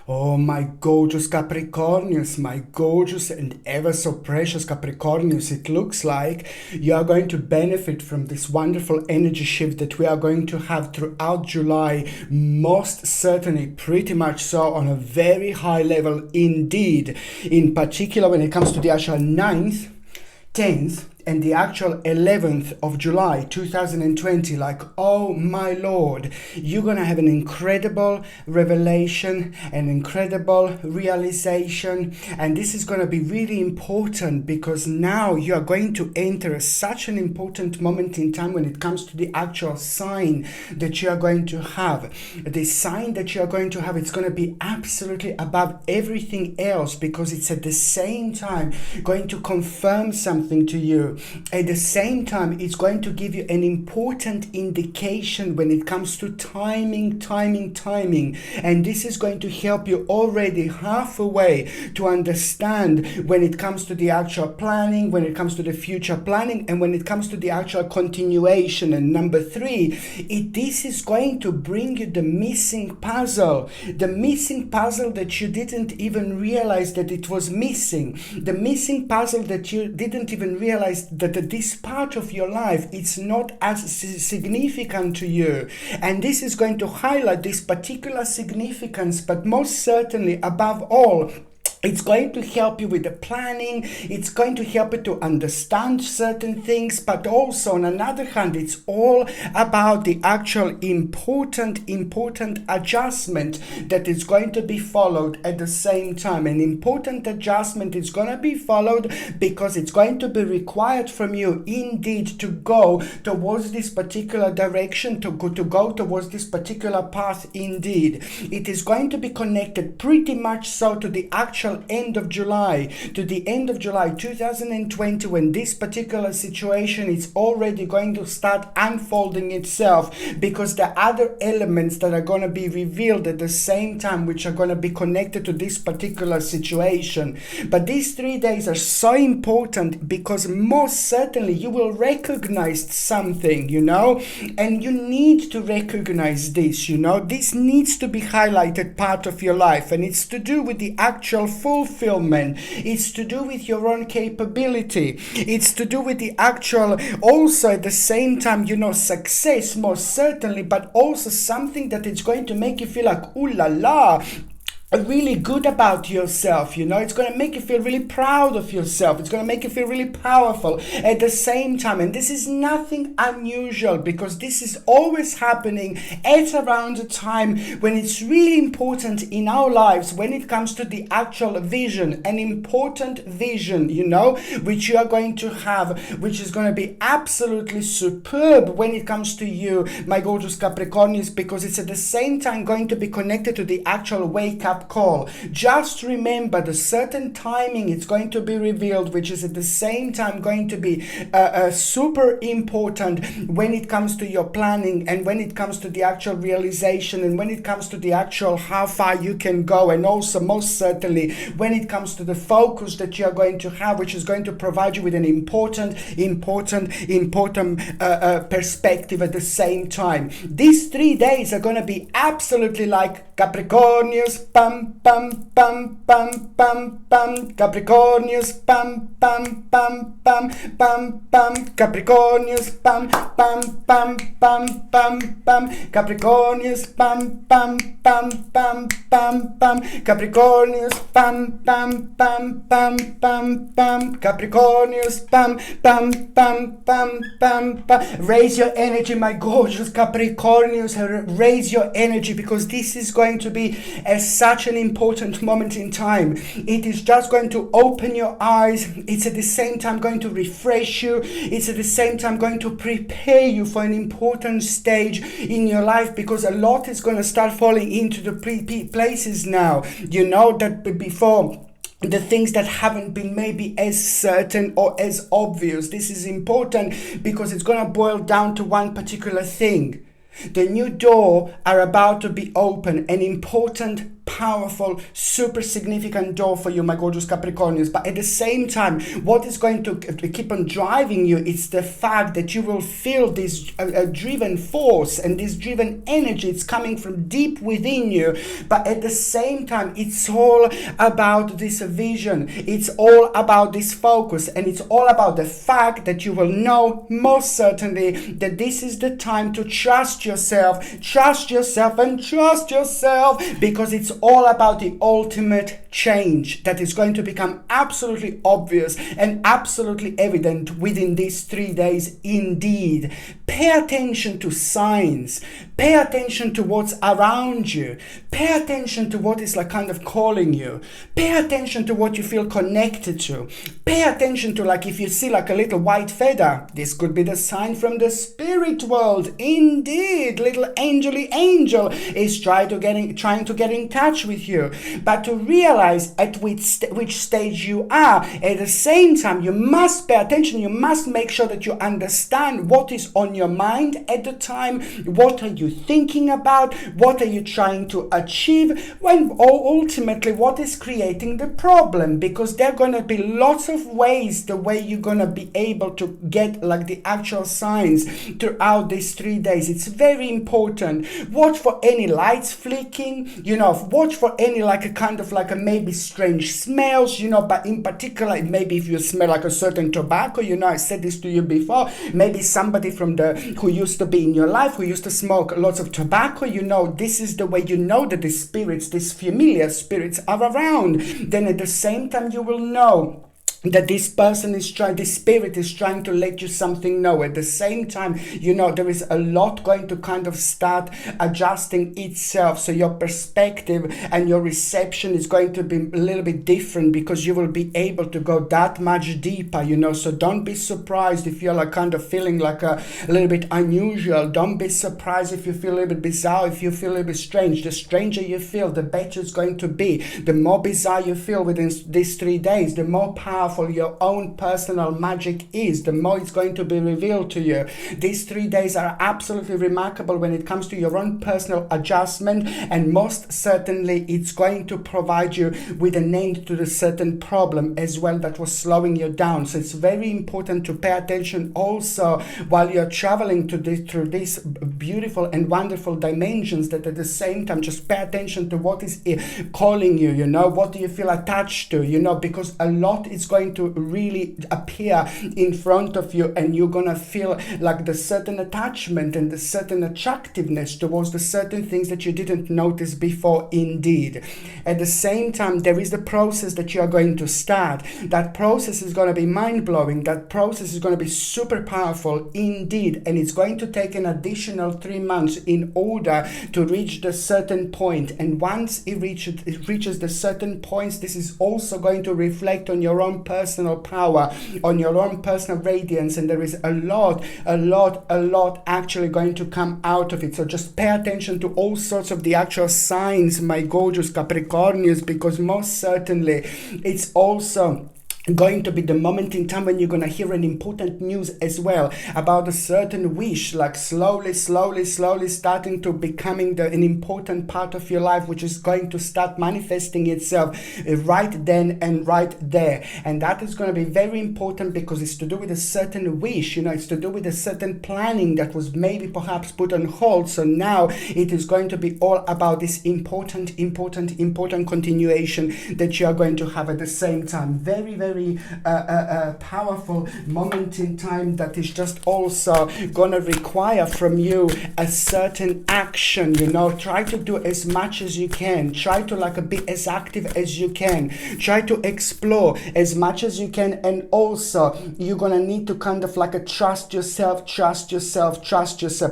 Oh, my gorgeous Capricornius, my gorgeous and ever so precious Capricornius, it looks like you are going to benefit from this wonderful energy shift that we are going to have throughout July, most certainly, pretty much so, on a very high level indeed. In particular, when it comes to the actual 9th, 10th, and the actual 11th of July 2020, like, oh my lord, you're gonna have an incredible revelation, an incredible realization, and this is gonna be really important because now you are going to enter such an important moment in time when it comes to the actual sign that you are going to have. The sign that you are going to have, it's going to be absolutely above everything else because it's at the same time going to confirm something to you. At the same time, it's going to give you an important indication when it comes to timing. And this is going to help you already halfway to understand when it comes to the actual planning, when it comes to the future planning, and when it comes to the actual continuation. And number 3, this is going to bring you the missing puzzle that you didn't even realize that it was missing. The missing puzzle that you didn't even realize that this part of your life it's not as significant to you, and this is going to highlight this particular significance, but most certainly above all, it's going to help you with the planning. It's going to help you to understand certain things, but also on another hand, it's all about the actual important adjustment that is going to be followed at the same time. An important adjustment is going to be followed because it's going to be required from you indeed to go towards this particular direction, to go towards this particular path indeed. It is going to be connected pretty much so to the actual end of July, 2020, when this particular situation is already going to start unfolding itself, because the other elements that are going to be revealed at the same time, which are going to be connected to this particular situation. But these 3 days are so important because most certainly you will recognize something, and you need to recognize this, this needs to be highlighted part of your life, and it's to do with the actual fulfillment. It's to do with your own capability. It's to do with the actual, also at the same time, success, most certainly, but also something that is going to make you feel like, ooh la la, really good about yourself. It's going to make you feel really proud of yourself. It's going to make you feel really powerful at the same time. And this is nothing unusual because this is always happening at around the time when it's really important in our lives when it comes to the actual vision, an important vision, which you are going to have, which is going to be absolutely superb when it comes to you, my gorgeous Capricornians, because it's at the same time going to be connected to the actual wake-up call. Just remember the certain timing it's going to be revealed, which is at the same time going to be super important when it comes to your planning, and when it comes to the actual realization, and when it comes to the actual how far you can go, and also most certainly when it comes to the focus that you are going to have, which is going to provide you with an important perspective at the same time. These 3 days are going to be absolutely like Capricornius, pam pam pam pam pam pam, Capricornius, pam pam pam pam pam pam, Capricornius, pam pam pam pam pam pam, Capricornius, pam pam pam pam pam pam, Capricornius, pam pam pam pam pam pam, Capricornius, pam pam pam pam pam pam. Raise your energy, my gorgeous Capricornius. Raise your energy because this is going to be such an important moment in time. It is just going to open your eyes. It's at the same time going to refresh you. It's at the same time going to prepare you for an important stage in your life, because a lot is going to start falling into the places now, that before, the things that haven't been maybe as certain or as obvious. This is important because it's going to boil down to one particular thing. The new door are about to be open, an important, powerful, super significant door for you, my gorgeous Capricornians. But at the same time, what is going to keep on driving you, it's the fact that you will feel this driven force and this driven energy. It's coming from deep within you. But at the same time, it's all about this vision. It's all about this focus. And it's all about the fact that you will know most certainly that this is the time to trust yourself, and trust yourself, because it's all about the ultimate change that is going to become absolutely obvious and absolutely evident within these 3 days indeed. Pay attention to signs. Pay attention to what's around you. Pay attention to what is like kind of calling you. Pay attention to what you feel connected to. Pay attention to, like, if you see like a little white feather, this could be the sign from the spirit world. Indeed, little angel is trying to get in touch with you. But to realize at which stage you are, at the same time, you must pay attention. You must make sure that you understand what is on your mind at the time. What are you thinking about? What are you trying to achieve? When ultimately, what is creating the problem? Because there are going to be lots of ways the way you're going to be able to get like the actual signs throughout these 3 days. It's very important. Watch for any lights flicking, watch for any like a kind of like a maybe strange smells, but in particular, maybe if you smell like a certain tobacco, I said this to you before, maybe somebody from who used to be in your life, who used to smoke lots of tobacco, this is the way that the spirits, these familiar spirits are around. Then at the same time, you will know that this spirit is trying to let you something know. At the same time, there is a lot going to kind of start adjusting itself. So your perspective and your reception is going to be a little bit different, because you will be able to go that much deeper, So don't be surprised if you're like kind of feeling like a little bit unusual. Don't be surprised if you feel a little bit bizarre, if you feel a little bit strange. The stranger you feel, the better it's going to be. The more bizarre you feel within these 3 days, the more powerful your own personal magic is, the more it's going to be revealed to you. These 3 days are absolutely remarkable when it comes to your own personal adjustment, and most certainly it's going to provide you with an end to the certain problem as well that was slowing you down. So it's very important to pay attention also while you're traveling through these beautiful and wonderful dimensions, that at the same time just pay attention to what is calling you, what do you feel attached to, because a lot is going to really appear in front of you, and you're gonna feel like the certain attachment and the certain attractiveness towards the certain things that you didn't notice before indeed. At the same time, there is the process that you are going to start. That process is going to be mind-blowing. That process is going to be super powerful indeed, and it's going to take an additional 3 months in order to reach the certain point. And once it reaches the certain points, this is also going to reflect on your own personal power, on your own personal radiance, and there is a lot actually going to come out of it. So just pay attention to all sorts of the actual signs, my gorgeous Capricornians, because most certainly it's also going to be the moment in time when you're going to hear an important news as well about a certain wish, like slowly starting to becoming an important part of your life, which is going to start manifesting itself right then and right there. And that is going to be very important, because it's to do with a certain wish, it's to do with a certain planning that was maybe perhaps put on hold. So now it is going to be all about this important continuation that you are going to have at the same time. Very powerful moment in time that is just also gonna require from you a certain action. Try to do as much as you can. Try to be as active as you can. Try to explore as much as you can, and also you're gonna need to kind of trust yourself,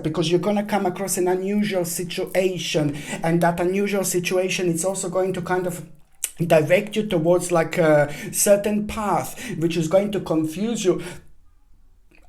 because you're gonna come across an unusual situation, and that unusual situation is also going to kind of direct you towards a certain path, which is going to confuse you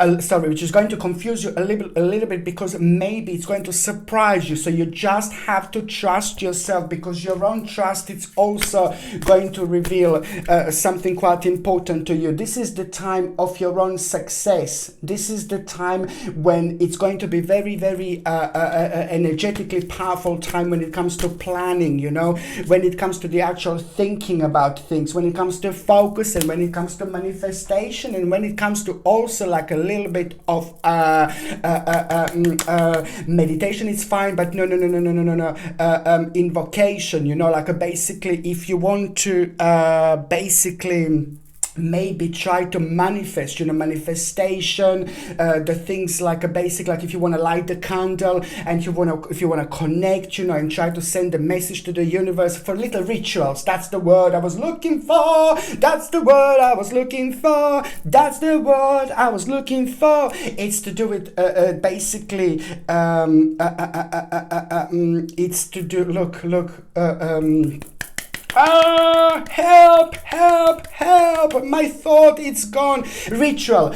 which is going to confuse you a little bit, because maybe it's going to surprise you. So you just have to trust yourself, because your own trust is also going to reveal something quite important to you. This is the time of your own success. This is the time when it's going to be very, very energetically powerful time when it comes to planning, you know, when it comes to the actual thinking about things, when it comes to focus, and when it comes to manifestation, and when it comes to also like a little bit of meditation. It's fine, but no, invocation, you know, like basically if you want to basically maybe try to manifest, you know, manifestation, the things like a basic, like if you want to light the candle and if you want to connect, you know, and try to send a message to the universe for little rituals. That's the word I was looking for. That's the word I was looking for. That's the word I was looking for. It's to do with basically it's to do help, my thought, it's gone. Ritual,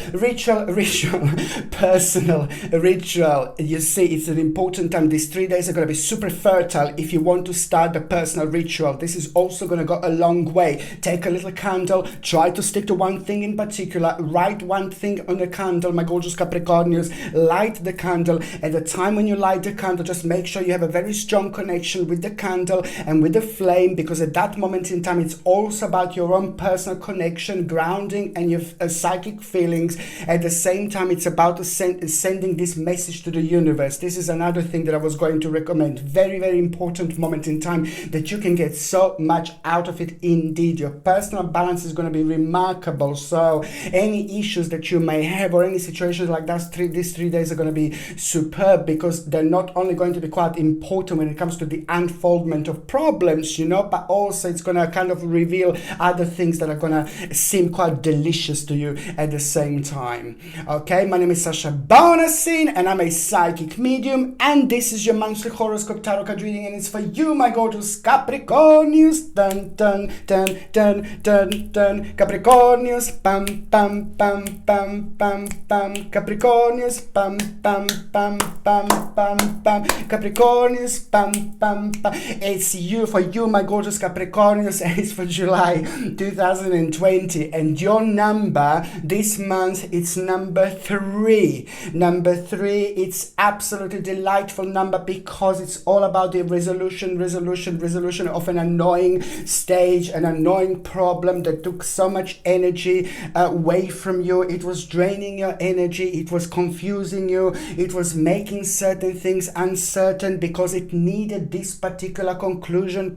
personal ritual. You see, it's an important time. These 3 days are going to be super fertile if you want to start the personal ritual. This is also going to go a long way. Take a little candle, try to stick to one thing in particular, write one thing on the candle, my gorgeous Capricornians. Light the candle. At the time when you light the candle, just make sure you have a very strong connection with the candle and with the flame, because at that moment in time it's also about your own personal connection, grounding, and your psychic feelings. At the same time, it's about sending this message to the universe. This is another thing that I was going to recommend. Very, very important moment in time that you can get so much out of it. Indeed, your personal balance is going to be remarkable. So any issues that you may have or any situations like that, these 3 days are going to be superb, because they're not only going to be quite important when it comes to the unfoldment of problems, you know, but also it's going to kind of reveal other things that are going to seem quite delicious to you at the same time. Okay, my name is Sasha Bonasin and I'm a psychic medium, and this is your monthly horoscope tarot card reading, and it's for you, my gorgeous Capricornius. Dun dun dun dun dun dun. Capricornius, pam pam pam pam pam pam. Capricornius, pam pam pam pam pam pam. Capricornius, pam pam pam. It's you, for you, my gorgeous Capricornius, and it's for July 2020, and your number this month, it's number 3. Number 3, it's absolutely delightful number, because it's all about the resolution of an annoying stage, an annoying problem that took so much energy away from you. It was draining your energy, it was confusing you, it was making certain things uncertain, because it needed this particular conclusion,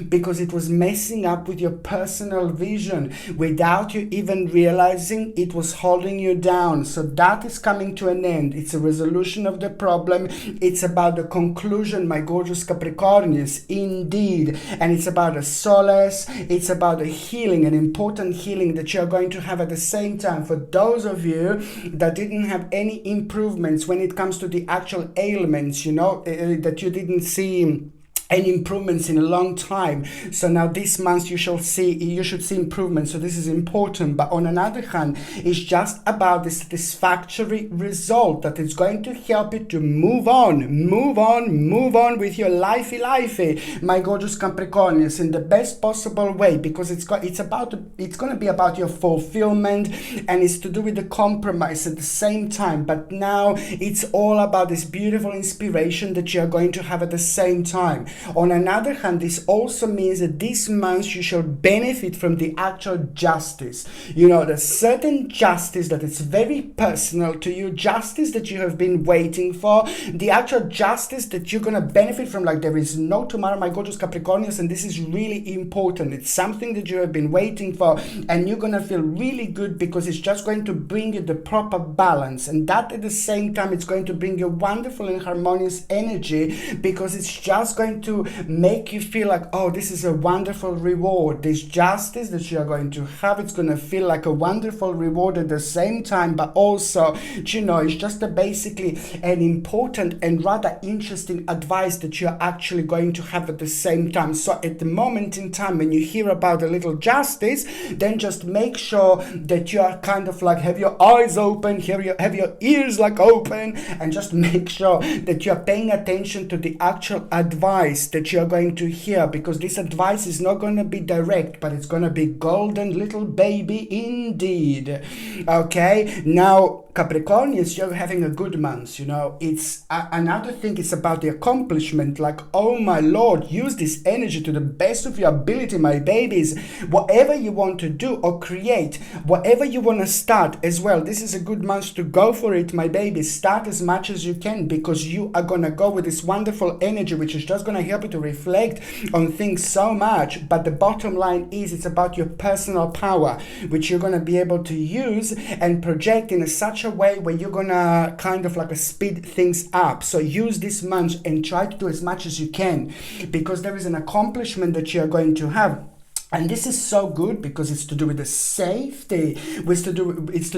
because it was messing up with your personal vision without you even realizing it was holding you down. So that is coming to an end. It's a resolution of the problem. It's about the conclusion, my gorgeous Capricornius, indeed. And it's about a solace. It's about a healing, an important healing that you're going to have at the same time. For those of you that didn't have any improvements when it comes to the actual ailments, you know, that you didn't see any improvements in a long time. So now this month you should see improvements. So this is important. But on another hand, it's just about the satisfactory result that is going to help you to move on with your lifey, my gorgeous Capricornius, in the best possible way, because it's going to be about your fulfillment, and it's to do with the compromise at the same time. But now it's all about this beautiful inspiration that you're going to have at the same time. On another hand, this also means that this month you shall benefit from the actual justice. You know, there's certain justice that is very personal to you, justice that you have been waiting for, the actual justice that you're going to benefit from like there is no tomorrow, my gorgeous Capricornius, and this is really important. It's something that you have been waiting for, and you're going to feel really good, because it's just going to bring you the proper balance, and that at the same time it's going to bring you wonderful and harmonious energy, because it's just going to to make you feel like, oh, this is a wonderful reward. This justice that you are going to have, it's going to feel like a wonderful reward at the same time, but also, it's just basically an important and rather interesting advice that you're actually going to have at the same time. So at the moment in time when you hear about a little justice, then just make sure that you are kind of like have your eyes open, have your ears like open, and just make sure that you are paying attention to the actual advice that you are going to hear, because this advice is not going to be direct, but it's going to be golden little baby indeed. Okay, now Capricornians, you're having a good month, it's another thing. It's about the accomplishment, like, oh my lord, use this energy to the best of your ability, my babies. Whatever you want to do or create, whatever you want to start as well, this is a good month to go for it, my babies. Start as much as you can, because you are going to go with this wonderful energy, which is just going to help you to reflect on things so much. But the bottom line is, it's about your personal power, which you're going to be able to use and project in such a way where you're gonna kind of like speed things up. So use this month and try to do as much as you can, because there is an accomplishment that you are going to have. And this is so good because it's to do with the safety, it's to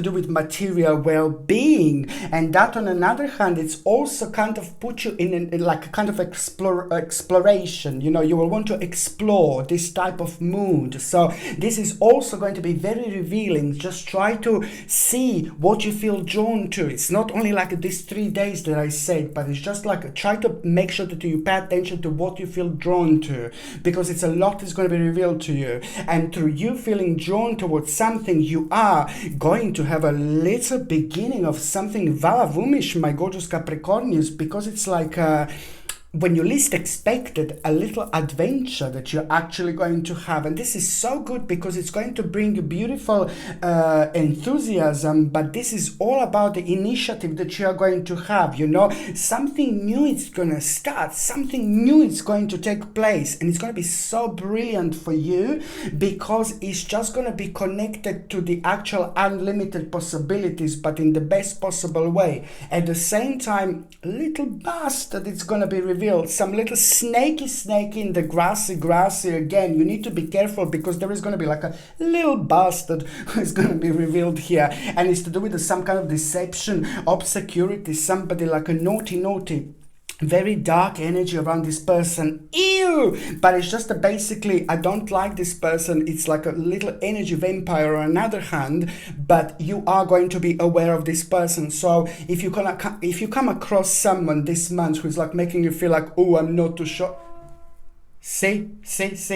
do with material well-being, and that on another hand, it's also kind of put you in like a kind of exploration. You will want to explore this type of mood. So this is also going to be very revealing. Just try to see what you feel drawn to. It's not only like these 3 days that I said, but it's just like try to make sure that you pay attention to what you feel drawn to, because it's a lot that's going to be revealed to you. And through you feeling drawn towards something, you are going to have a little beginning of something valavumish, my gorgeous Capricornians, because it's like when you least expected, a little adventure that you're actually going to have. And this is so good because it's going to bring beautiful enthusiasm, but this is all about the initiative that you are going to have. Something new is going to start, something new is going to take place, and it's going to be so brilliant for you because it's just going to be connected to the actual unlimited possibilities, but in the best possible way. At the same time, little bastard, it's going to be revealed. Some little snaky in the grassy again. You need to be careful because there is going to be like a little bastard who is going to be revealed here, and it's to do with some kind of deception, obscurity, somebody like a naughty very dark energy around this person. Ew! But it's just basically, I don't like this person. It's like a little energy vampire on another hand, but you are going to be aware of this person. So if you come across someone this month who's like making you feel like, oh, I'm not too sure. See,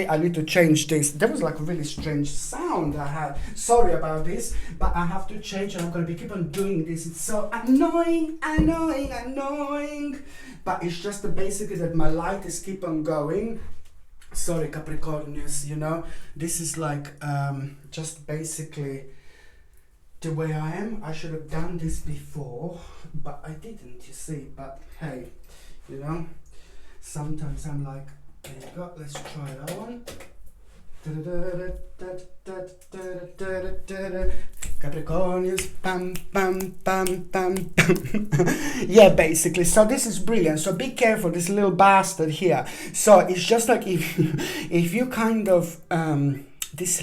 I need to change this. There was like a really strange sound I had. Sorry about this, but I have to change, and I'm going to keep on doing this. It's so annoying. But it's just basically that my light is keep on going. Sorry, Capricornians, this is like just basically the way I am. I should have done this before, but I didn't, you see. But hey, sometimes I'm like, there you go, let's try that one. Capricornians, pam. Yeah, basically. So this is brilliant. So be careful, this little bastard here. So it's just like if you kind of this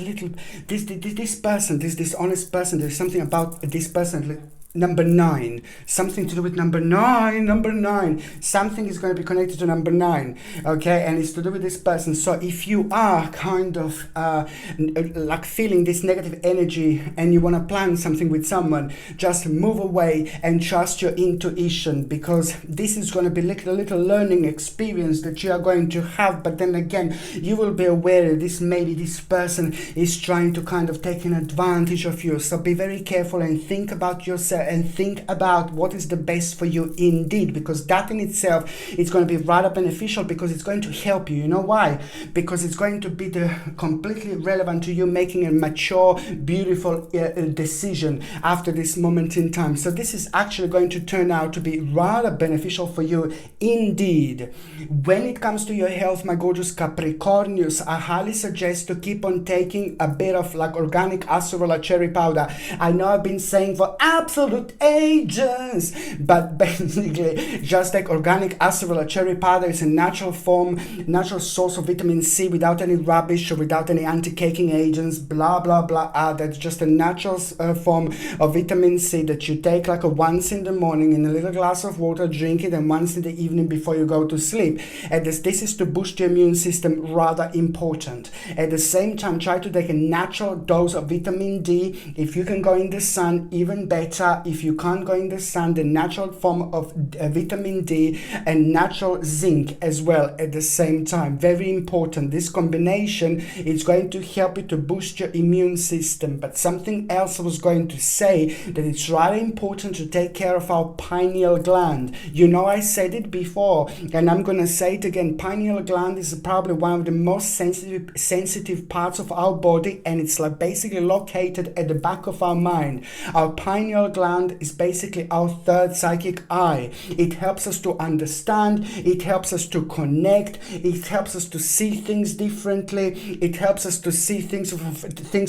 person, this dishonest person, there's something about this person. Number 9, something to do with number 9. Something is going to be connected to number 9, okay, and it's to do with this person. So if you are kind of like feeling this negative energy and you want to plan something with someone, just move away and trust your intuition, because this is going to be like a little learning experience that you are going to have. But then again, you will be aware that maybe this person is trying to kind of take an advantage of you. So be very careful and think about yourself and think about what is the best for you indeed, because that in itself is going to be rather beneficial, because it's going to help you. You know why? Because it's going to be completely relevant to you making a mature, beautiful decision after this moment in time. So this is actually going to turn out to be rather beneficial for you indeed. When it comes to your health, my gorgeous Capricornius, I highly suggest to keep on taking a bit of like organic acerola cherry powder. I know I've been saying for absolutely absolute ages. But basically, just like organic acerola cherry powder is a natural form, natural source of vitamin C without any rubbish or without any anti-caking agents, blah, blah, blah. That's just a natural form of vitamin C that you take like a once in the morning in a little glass of water, drink it, and once in the evening before you go to sleep. And this is to boost your immune system, rather important. At the same time, try to take a natural dose of vitamin D. If you can go in the sun, even better. If you can't go in the sun, the natural form of vitamin D and natural zinc as well at the same time. Very important. This combination is going to help you to boost your immune system. But something else I was going to say, that it's rather important to take care of our pineal gland. You know, I said it before and I'm going to say it again. Pineal gland is probably one of the most sensitive parts of our body, and it's like basically located at the back of our mind. Our pineal gland is basically our third psychic eye. It helps us to understand, it helps us to connect, it helps us to see things differently, it helps us to see things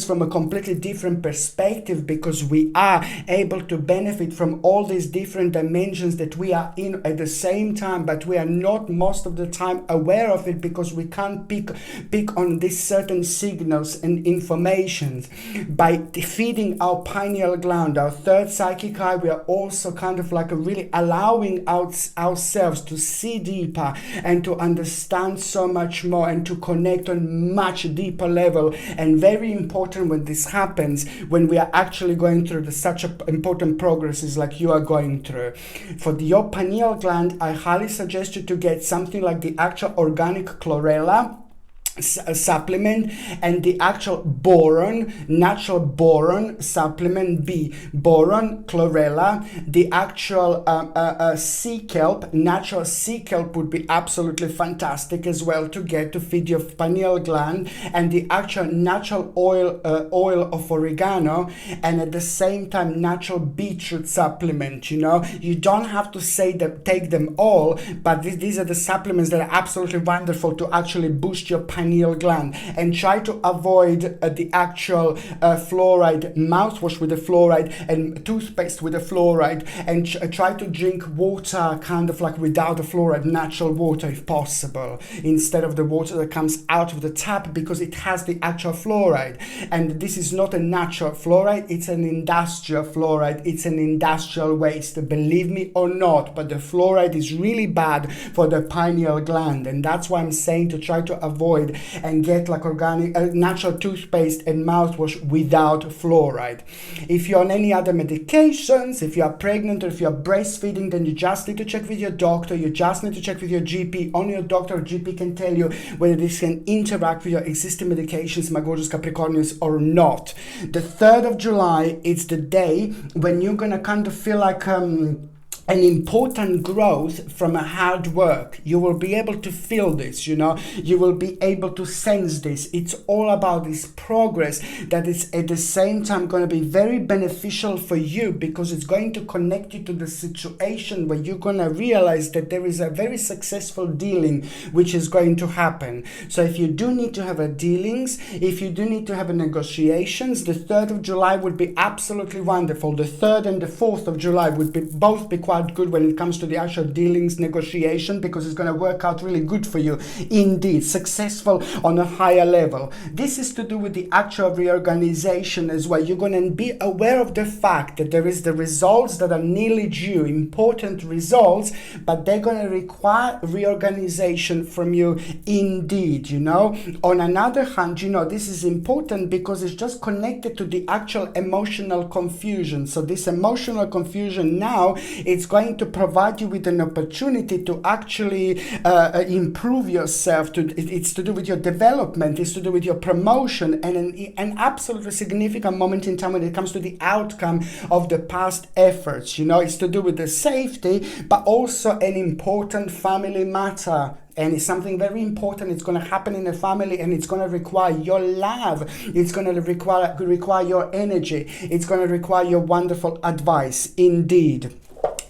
from a completely different perspective, because we are able to benefit from all these different dimensions that we are in at the same time, but we are not most of the time aware of it because we can't pick on these certain signals and information. By feeding our pineal gland, our third psychic eye, we are also kind of like really allowing ourselves to see deeper and to understand so much more and to connect on much deeper level. And very important when this happens, when we are actually going through such important progresses like you are going through. For your pineal gland, I highly suggest you to get something like the actual organic chlorella supplement and the actual boron, natural boron supplement B, boron, chlorella, the actual sea kelp, natural sea kelp would be absolutely fantastic as well to get to feed your pineal gland, and the actual natural oil of oregano, and at the same time natural beetroot supplement. You know, you don't have to say that take them all, but these are the supplements that are absolutely wonderful to actually boost your pineal gland. And try to avoid the actual fluoride mouthwash with the fluoride and toothpaste with the fluoride, and try to drink water kind of like without the fluoride, natural water if possible, instead of the water that comes out of the tap, because it has the actual fluoride. And this is not a natural fluoride, it's an industrial fluoride, it's an industrial waste, believe me or not, but the fluoride is really bad for the pineal gland, and that's why I'm saying to try to avoid and get like organic natural toothpaste and mouthwash without fluoride. If you're on any other medications, if you are pregnant or if you're breastfeeding, then you just need to check with your doctor, you just need to check with your GP. Only your doctor or GP can tell you whether this can interact with your existing medications, my gorgeous Capricornians, or not. The 3rd of July, it's the day when you're gonna kind of feel like an important growth from a hard work. You will be able to feel this, you know, you will be able to sense this. It's all about this progress that is at the same time going to be very beneficial for you, because it's going to connect you to the situation where you're going to realize that there is a very successful dealing which is going to happen. So if you do need to have a dealings, if you do need to have a negotiations, the 3rd of July would be absolutely wonderful. The 3rd and the 4th of July would be both be quite good when it comes to the actual dealings negotiation, because it's going to work out really good for you indeed, successful on a higher level. This is to do with the actual reorganization as well. You're going to be aware of the fact that there is the results that are nearly due, important results, but they're going to require reorganization from you indeed, you know. On another hand, you know, this is important because it's just connected to the actual emotional confusion. So this emotional confusion now, it's going to provide you with an opportunity to actually improve yourself. It's to do with your development, it's to do with your promotion, and an absolutely significant moment in time when it comes to the outcome of the past efforts. You know, it's to do with the safety, but also an important family matter. And it's something very important. It's going to happen in a family, and it's going to require your love. It's going to require your energy. It's going to require your wonderful advice indeed.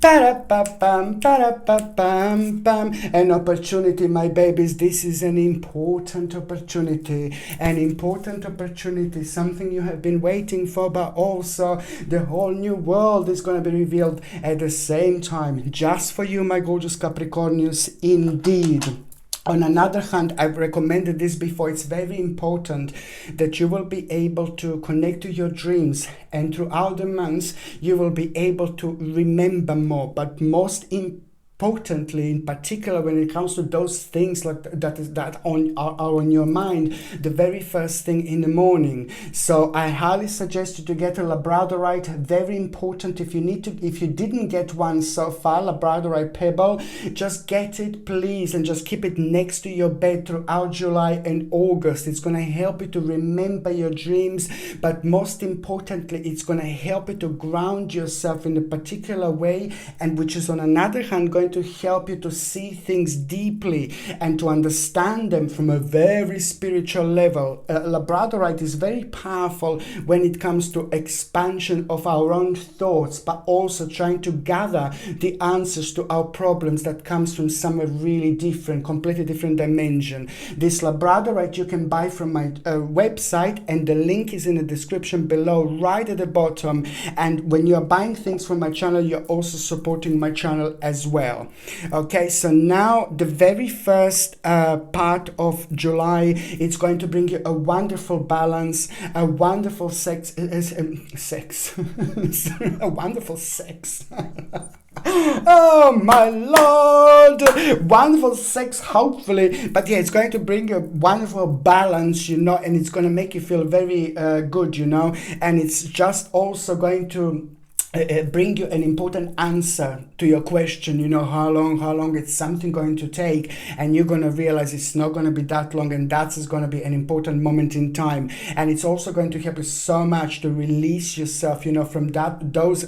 Ba-da-ba-bam, ba-da-ba-bam, bam. An opportunity, my babies. This is an important opportunity. An important opportunity. Something you have been waiting for, but also the whole new world is going to be revealed at the same time. Just for you, my gorgeous Capricornians, indeed. On another hand, I've recommended this before. It's very important that you will be able to connect to your dreams, and throughout the months you will be able to remember more. But most importantly, in particular, when it comes to those things like that are on your mind, the very first thing in the morning. So I highly suggest you to get a labradorite. Very important. If you didn't get one so far, labradorite pebble, just get it, please, and just keep it next to your bed throughout July and August. It's going to help you to remember your dreams, but most importantly, it's going to help you to ground yourself in a particular way, and which is on another hand going to help you to see things deeply and to understand them from a very spiritual level. Labradorite is very powerful when it comes to expansion of our own thoughts, but also trying to gather the answers to our problems that comes from somewhere really different, completely different dimension. This labradorite you can buy from my website, and the link is in the description below, right at the bottom. And when you're buying things from my channel, you're also supporting my channel as well. Okay, so now the very first part of July, it's going to bring you a wonderful balance, a wonderful sex, a wonderful sex. Oh my lord, wonderful sex, hopefully. But yeah, it's going to bring a wonderful balance, and it's going to make you feel very good, and it's just also going to bring you an important answer to your question, how long it's something going to take, and you're going to realize it's not going to be that long, and that's going to be an important moment in time. And it's also going to help you so much to release yourself, from those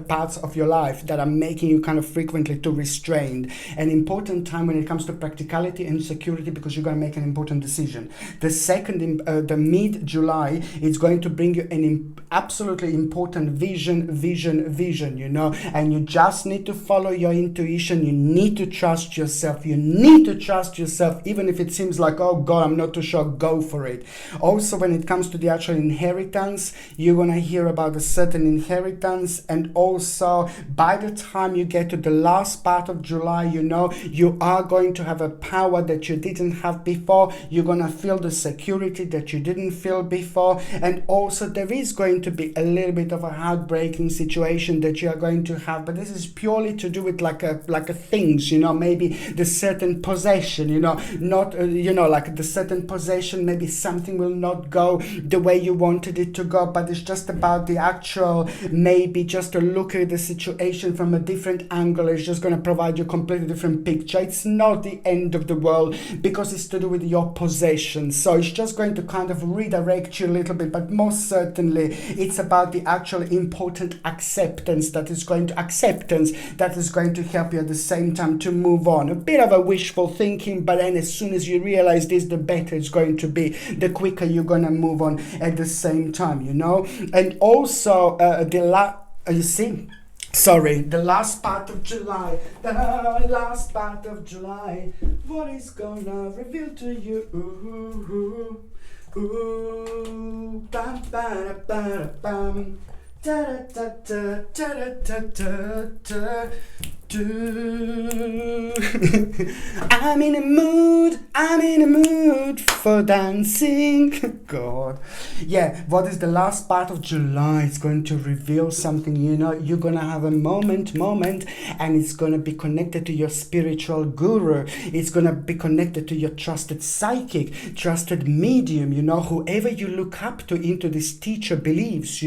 parts of your life that are making you kind of frequently too restrained. An important time when it comes to practicality and security, because you're going to make an important decision. The second, the mid-July, it's going to bring you an absolutely important vision, and you just need to follow your intuition. You need to trust yourself. Even if it seems like, oh God, I'm not too sure, go for it. Also, when it comes to the actual inheritance, you're going to hear about a certain inheritance. And also, by the time you get to the last part of July, you are going to have a power that you didn't have before. You're going to feel the security that you didn't feel before. And also, there is going to be a little bit of a heartbreaking situation that you are going to have, but this is purely to do with like a things, maybe the certain possession, not like the certain possession, maybe something will not go the way you wanted it to go, but it's just about the actual, maybe just to look at the situation from a different angle is just going to provide you a completely different picture. It's not the end of the world, because it's to do with your possession, so it's just going to kind of redirect you a little bit, but most certainly it's about the actual important acceptance that is going to help you at the same time to move on. A bit of a wishful thinking, but then as soon as you realize this, the better it's going to be, the quicker you're going to move on at the same time, And also the last part of July, what is gonna reveal to you? Ooh, bam, bam, bam, bam. Da da da da da da da da. I'm in a mood for dancing. God. Yeah, what is the last part of July? It's going to reveal something, you're going to have a moment, and it's going to be connected to your spiritual guru. It's going to be connected to your trusted psychic, trusted medium, whoever you look up to into this teacher beliefs,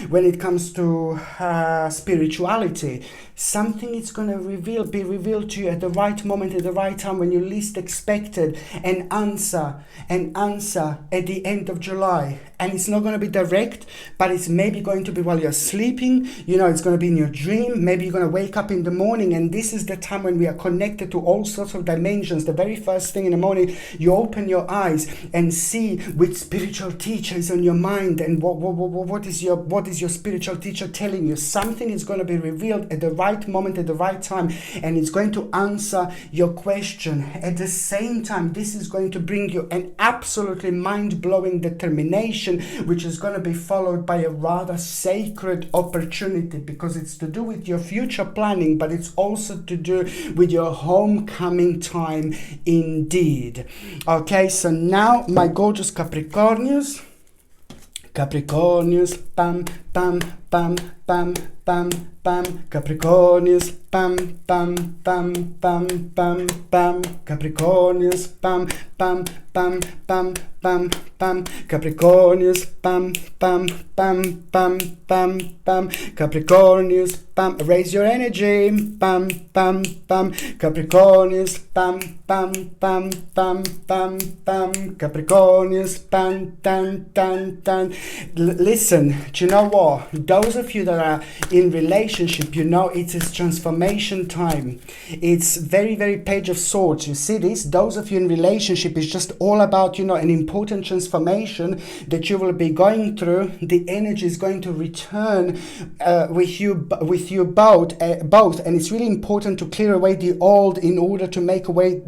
when it comes to spirituality. Something it's going going to be revealed to you at the right moment, at the right time, when you least expected an answer at the end of July. And it's not going to be direct, but it's maybe going to be while you're sleeping. You know, it's going to be in your dream. Maybe you're going to wake up in the morning, and this is the time when we are connected to all sorts of dimensions. The very first thing in the morning, you open your eyes and see which spiritual teacher is on your mind, and what is your spiritual teacher telling you. Something is going to be revealed at the right moment, at the right time, and it's going to answer your question. At the same time, this is going to bring you an absolutely mind-blowing determination, which is going to be followed by a rather sacred opportunity, because it's to do with your future planning, but it's also to do with your homecoming time indeed. Okay, so now my gorgeous Capricornius, pam, pam, pam, pam, pam, pam, Capricornius, pam, pam, pam, pam, pam, pam, Capricornius, pam, pam, pam, pam, pam, pam, Capricornius, pam, pam, pam, pam, pam, pam, Capricornius, pam, raise your energy, pam, pam, pam, Capricornius, pam, pam, pam, pam, pam, pam, Capricornius, pam, tan, tan, tan. Listen, do you know what? Those of you that are in relationship, you know it is transformation time. It's very, very Page of Swords. You see this? Those of you in relationship, is just all about, you know, an important transformation that you will be going through. The energy is going to return with you both, and it's really important to clear away the old in order to make way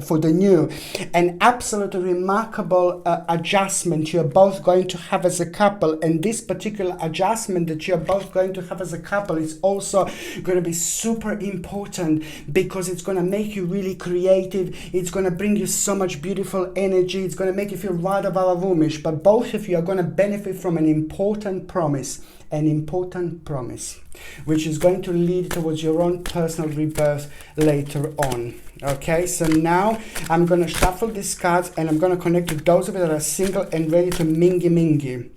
for the new. An absolutely remarkable adjustment you're both going to have as a couple, and this particular adjustment that you're both going to have as a couple is also going to be super important, because it's going to make you really creative. It's going to bring you so much beautiful energy. It's going to make you feel rather woomish, but both of you are going to benefit from an important promise, which is going to lead towards your own personal rebirth later on. Okay, so now I'm going to shuffle these cards, and I'm going to connect to those of you that are single and ready to mingy.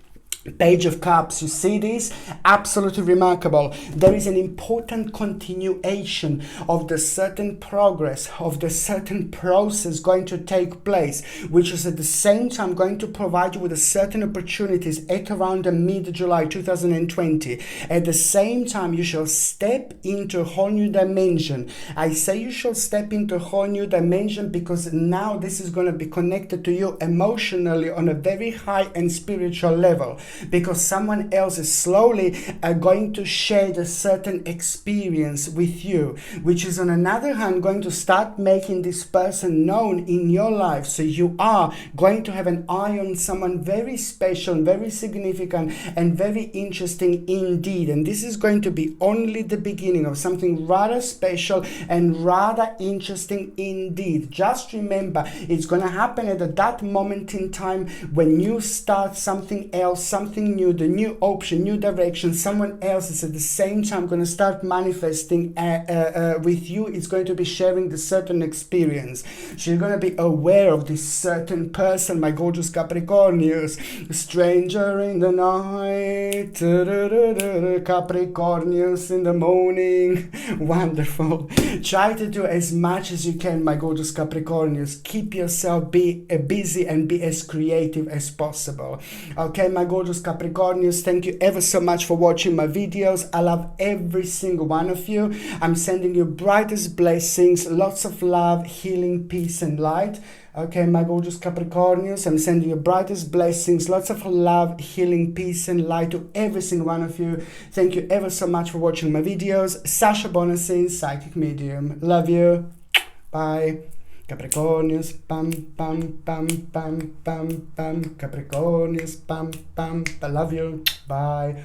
Page of Cups, you see this? Absolutely remarkable. There is an important continuation of the certain progress, of the certain process going to take place, which is at the same time going to provide you with a certain opportunities at around the mid-July 2020. At the same time, you shall step into a whole new dimension. I say you shall step into a whole new dimension because now this is going to be connected to you emotionally on a very high and spiritual level, because someone else is slowly going to share a certain experience with you, which is on another hand going to start making this person known in your life. So you are going to have an eye on someone very special, very significant, and very interesting indeed. And this is going to be only the beginning of something rather special and rather interesting indeed. Just remember, it's going to happen at that moment in time when you start something else, something new, the new option, new direction. Someone else is at the same time going to start manifesting with you. It's going to be sharing the certain experience. So you're going to be aware of this certain person, my gorgeous Capricornius. Stranger in the night, Capricornius in the morning. Wonderful. Try to do as much as you can, my gorgeous Capricornius. Keep yourself busy and be as creative as possible. Okay, my gorgeous Capricornius, thank you ever so much for watching my videos. I love every single one of you. I'm sending you brightest blessings, lots of love, healing, peace and light. Okay, my gorgeous Capricornius, I'm sending you brightest blessings, lots of love, healing, peace and light to every single one of you. Thank you ever so much for watching my videos. Sasha Bonasin, Psychic Medium. Love you. Bye. Capricornius, pam, pam, pam, pam, pam, pam. Capricornius, pam, pam. I love you. Bye.